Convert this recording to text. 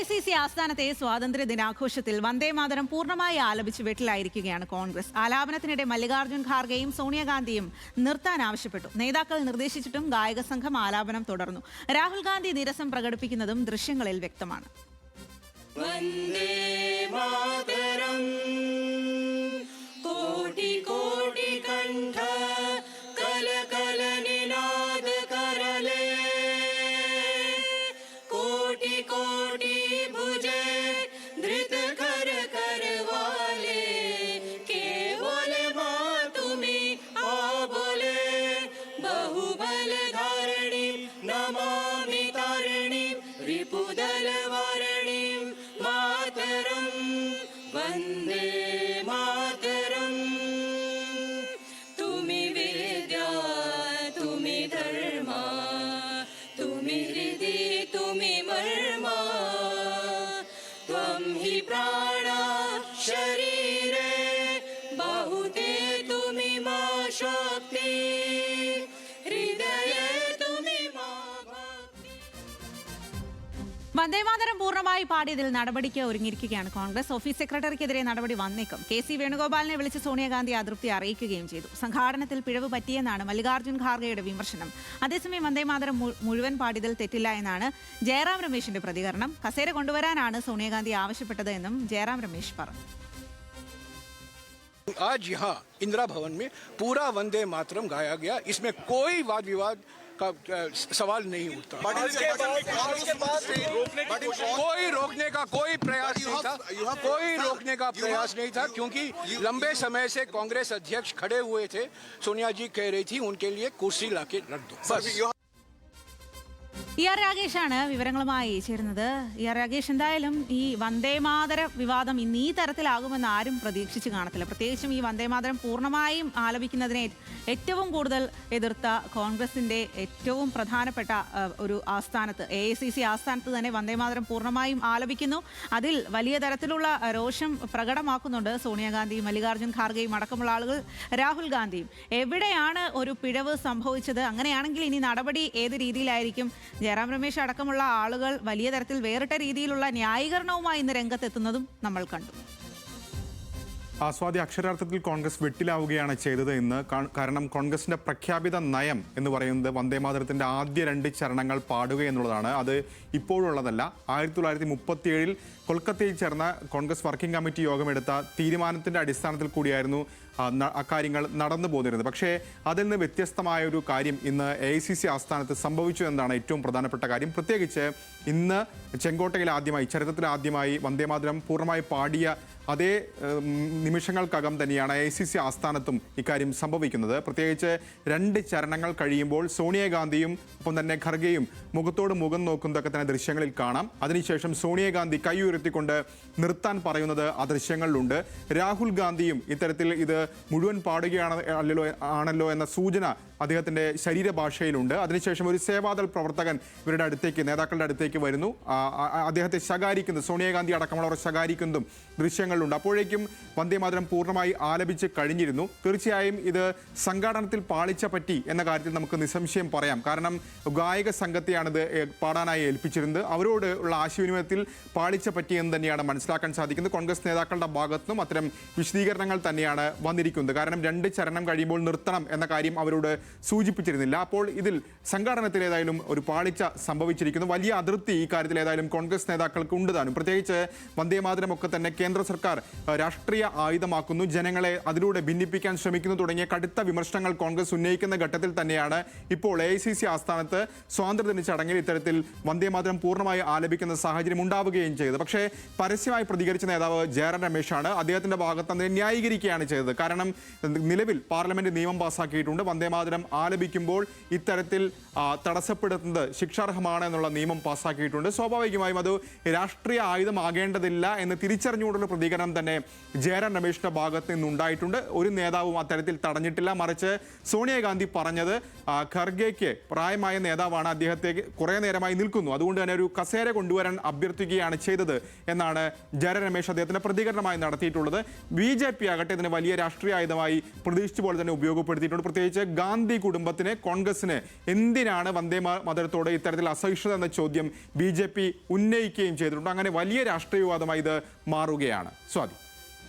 AICC ആസ്ഥാനത്തെ സ്വാതന്ത്ര്യ ദിനാഘോഷത്തിൽ വന്ദേമാതരം പൂർണ്ണമായി ആലപിച്ച് വീട്ടിലായിരിക്കുകയാണ് കോൺഗ്രസ്. ആലാപനത്തിനിടെ മല്ലികാർജ്ജുൻ ഖാർഗെയും സോണിയാഗാന്ധിയും നിർത്താൻ ആവശ്യപ്പെട്ടു. നേതാക്കൾ നിർദ്ദേശിച്ചിട്ടും ഗായക സംഘം ആലാപനം തുടർന്നു. രാഹുൽ ഗാന്ധി നിരസം പ്രകടിപ്പിക്കുന്നതും ദൃശ്യങ്ങളിൽ വ്യക്തമാണ്. वंदे मातरम तुमी विद्या तुमी धर्मा तुमी हृदय तुमी मर्मा त्वं हि प्राणा शरीरे बहुते तुमी मा शक्ति हृदये तुमी मा भक्ति. വന്ദേമാതരം പൂർണ്ണമായി പാടിയതിൽ നടപടിക്ക് ഒരുങ്ങിയിരിക്കുകയാണ് കോൺഗ്രസ്. ഓഫീസ് സെക്രട്ടറിക്കെതിരെ നടപടി വന്നേക്കും. KC വേണുഗോപാലിനെ വിളിച്ച് സോണിയാഗാന്ധി അതൃപ്തി അറിയിക്കുകയും ചെയ്തു. സംഘാടനത്തിൽ പിഴവ് പറ്റിയെന്നാണ് മല്ലികാർജ്ജുൻ ഖാർഗെയുടെ വിമർശനം. അതേസമയം വന്ദേമാതരം മുഴുവൻ പാടിയതിൽ തെറ്റില്ല എന്നാണ് ജയറാം രമേശിന്റെ പ്രതികരണം. കസേര കൊണ്ടുവരാനാണ് സോണിയാഗാന്ധി ആവശ്യപ്പെട്ടത് എന്നും ജയറാം രമേശ് പറഞ്ഞു. आज यहाँ इंदिरा भवन में पूरा वंदे मातरम गाया गया, इसमें कोई वाद विवाद का सवाल नहीं उठता। कोई रोकने का कोई प्रयास नहीं था, कोई रोकने का प्रयास नहीं था, क्योंकि लंबे समय से कांग्रेस अध्यक्ष खड़े हुए थे. सोनिया जी कह रही थी उनके लिए कुर्सी लाके रख दो बस. ER രാഗേഷാണ് വിവരങ്ങളുമായി ചേരുന്നത്. ER രാഗേഷ്, എന്തായാലും ഈ വന്ദേമാതര വിവാദം ഇന്ന് ഈ തരത്തിലാകുമെന്ന് ആരും പ്രതീക്ഷിച്ച് കാണത്തില്ല. പ്രത്യേകിച്ചും ഈ വന്ദേമാതരം പൂർണ്ണമായും ആലപിക്കുന്നതിനെ ഏറ്റവും കൂടുതൽ എതിർത്ത കോൺഗ്രസിന്റെ ഏറ്റവും പ്രധാനപ്പെട്ട ഒരു ആസ്ഥാനത്ത് AICC ആസ്ഥാനത്ത് തന്നെ വന്ദേമാതരം പൂർണ്ണമായും ആലപിക്കുന്നു. അതിൽ വലിയ തരത്തിലുള്ള രോഷം പ്രകടമാക്കുന്നുണ്ട് സോണിയാഗാന്ധിയും മല്ലികാർജ്ജുൻ ഖാർഗെയും അടക്കമുള്ള ആളുകൾ, രാഹുൽ ഗാന്ധിയും. എവിടെയാണ് ഒരു പിഴവ് സംഭവിച്ചത്? അങ്ങനെയാണെങ്കിൽ ഇനി നടപടി ഏത് രീതിയിലായിരിക്കും? ജയറാം രമേശ് അടക്കമുള്ള ആളുകൾ വലിയ തരത്തിൽ വേറിട്ട രീതിയിലുള്ള ന്യായീകരണവുമായി ഇന്ന് രംഗത്തെത്തുന്നതും നമ്മൾ കണ്ടു. ആസ്വാദി അക്ഷരാർത്ഥത്തിൽ കോൺഗ്രസ് വെട്ടിലാവുകയാണ് ചെയ്തത് ഇന്ന്. കാരണം കോൺഗ്രസിന്റെ പ്രഖ്യാപിത നയം എന്ന് പറയുന്നത് വന്ദേമാതരത്തിന്റെ ആദ്യ 2 ചരണങ്ങൾ പാടുക എന്നുള്ളതാണ്. അത് ഇപ്പോഴുള്ളതല്ല. 1937 കൊൽക്കത്തയിൽ ചേർന്ന കോൺഗ്രസ് വർക്കിംഗ് കമ്മിറ്റി യോഗമെടുത്ത തീരുമാനത്തിന്റെ അടിസ്ഥാനത്തിൽ കൂടിയായിരുന്നു അക്കാര്യങ്ങൾ നടന്നു പോന്നിരുന്നത്. പക്ഷേ അതിൽ നിന്ന് വ്യത്യസ്തമായ ഒരു കാര്യം ഇന്ന് AICC ആസ്ഥാനത്ത് സംഭവിച്ചു എന്നതാണ് ഏറ്റവും പ്രധാനപ്പെട്ട കാര്യം. പ്രത്യേകിച്ച് ഇന്ന് ചെങ്കോട്ടയിൽ ആദ്യമായി, ചരിത്രത്തിൽ ആദ്യമായി വന്ദേമാതരം പൂർണ്ണമായി പാടിയ അതേ നിമിഷങ്ങൾക്കകം തന്നെയാണ് AICC ആസ്ഥാനത്തും ഇക്കാര്യം സംഭവിക്കുന്നത്. പ്രത്യേകിച്ച് 2 ചരണങ്ങൾ കഴിയുമ്പോൾ സോണിയാഗാന്ധിയും ഒപ്പം തന്നെ ഖർഗെയും മുഖത്തോട് മുഖം നോക്കുന്നതൊക്കെ തന്നെ ദൃശ്യങ്ങളിൽ കാണാം. അതിനുശേഷം സോണിയാഗാന്ധി കൈ ഉയർത്തിക്കൊണ്ട് നിർത്താൻ പറയുന്നത് ആ ദൃശ്യങ്ങളിലുണ്ട്. രാഹുൽ ഗാന്ധിയും ഇത്തരത്തിൽ ഇത് മുഴുവൻ ആണല്ലോ എന്ന സൂചന അദ്ദേഹത്തിൻ്റെ ശരീരഭാഷയിലുണ്ട്. അതിനുശേഷം ഒരു സേവാദൾ പ്രവർത്തകൻ ഇവരുടെ അടുത്തേക്ക്, നേതാക്കളുടെ അടുത്തേക്ക് വരുന്നു. അദ്ദേഹത്തെ ശകാരിക്കുന്നു, സോണിയാഗാന്ധി അടക്കമുള്ളവർ ശകാരിക്കുന്നതും ദൃശ്യങ്ങളുണ്ട്. അപ്പോഴേക്കും വന്ദേമാതരം പൂർണ്ണമായി ആലപിച്ച് കഴിഞ്ഞിരുന്നു. തീർച്ചയായും ഇത് സംഘാടനത്തിൽ പാളിച്ച പറ്റി എന്ന കാര്യത്തിൽ നമുക്ക് നിസ്സംശയം പറയാം. കാരണം ഗായക സംഘത്തെയാണിത് പാടാനായി ഏൽപ്പിച്ചിരുന്നത്. അവരോട് ഉള്ള ആശയവിനിമയത്തിൽ പാളിച്ച പറ്റിയെന്ന് തന്നെയാണ് മനസ്സിലാക്കാൻ സാധിക്കുന്നത്. കോൺഗ്രസ് നേതാക്കളുടെ ഭാഗത്തുനിന്നും അത്തരം വിശദീകരണങ്ങൾ തന്നെയാണ് വന്നിരിക്കുന്നത്. കാരണം 2 ചരണം കഴിയുമ്പോൾ നിർത്തണം എന്ന കാര്യം അവരോട് സൂചിപ്പിച്ചിരുന്നില്ല. അപ്പോൾ ഇതിൽ സംഘാടനത്തിൽ ഏതായാലും ഒരു പാളിച്ച സംഭവിച്ചിരിക്കുന്നു. വലിയ അതൃപ്തി ഈ കാര്യത്തിൽ ഏതായാലും കോൺഗ്രസ് നേതാക്കൾക്ക് ഉണ്ട് താനും. പ്രത്യേകിച്ച് വന്ദേമാതരമൊക്കെ തന്നെ കേന്ദ്ര സർക്കാർ രാഷ്ട്രീയ ആയുധമാക്കുന്നു, ജനങ്ങളെ അതിലൂടെ ഭിന്നിപ്പിക്കാൻ ശ്രമിക്കുന്നു തുടങ്ങിയ കടുത്ത വിമർശനങ്ങൾ കോൺഗ്രസ് ഉന്നയിക്കുന്ന ഘട്ടത്തിൽ തന്നെയാണ് ഇപ്പോൾ AICC ആസ്ഥാനത്ത് സ്വാതന്ത്ര്യദിന ചടങ്ങിൽ ഇത്തരത്തിൽ വന്ദേമാതരം പൂർണ്ണമായി ആലപിക്കുന്ന സാഹചര്യം ഉണ്ടാവുകയും ചെയ്തത്. പക്ഷേ പരസ്യമായി പ്രതികരിച്ച നേതാവ് ജയറാം രമേശാണ്. അദ്ദേഹത്തിന്റെ ഭാഗത്ത് അതിനെ ന്യായീകരിക്കുകയാണ് ചെയ്തത്. കാരണം നിലവിൽ പാർലമെന്റ് നിയമം പാസ്സാക്കിയിട്ടുണ്ട്. വന്ദേമാതരം ആലപിക്കുമ്പോൾ ഇത്തരത്തിൽ തടസ്സപ്പെടുത്തുന്നത് ശിക്ഷാർഹമാണ് എന്നുള്ള നിയമം പാസ്സാക്കിയിട്ടുണ്ട്. സ്വാഭാവികമായും അത് രാഷ്ട്രീയ ആയുധമാകേണ്ടതില്ല എന്ന് തിരിച്ചറിഞ്ഞുകൊണ്ടുള്ള പ്രതികരണം തന്നെ ജയറാം രമേശിന്റെ ഭാഗത്ത് നിന്നുണ്ടായിട്ടുണ്ട്. ഒരു നേതാവും അത്തരത്തിൽ തടഞ്ഞിട്ടില്ല. മറിച്ച് സോണിയാഗാന്ധി പറഞ്ഞത് ഖർഗെയ്ക്ക് പ്രായമായ നേതാവാണ്, അദ്ദേഹത്തേക്ക് കുറേ നേരമായി നിൽക്കുന്നു, അതുകൊണ്ട് തന്നെ ഒരു കസേര കൊണ്ടുവരാൻ അഭ്യർത്ഥിക്കുകയാണ് ചെയ്തത് എന്നാണ് ജയറാം രമേശ് അദ്ദേഹത്തിന്റെ പ്രതികരണമായി നടത്തിയിട്ടുള്ളത്. BJP ആകട്ടെ ഇതിന് വലിയ രാഷ്ട്രീയ ആയുധമായി പ്രതീക്ഷിച്ച പോലെ തന്നെ ഉപയോഗപ്പെടുത്തിയിട്ടുണ്ട്. പ്രത്യേകിച്ച് ഗാന്ധി ഗാന്ധി കുടുംബത്തിന്, കോൺഗ്രസിന് എന്തിനാണ് വന്ദേ മാതരത്തോട് ഇത്തരത്തിൽ അസഹിഷ്ണുത എന്ന ചോദ്യം BJP ഉന്നയിക്കുകയും ചെയ്തിട്ടുണ്ട്. അങ്ങനെ വലിയ രാഷ്ട്രീയ വിവാദമായി ഇത് മാറുകയാണ്. സ്വാതി.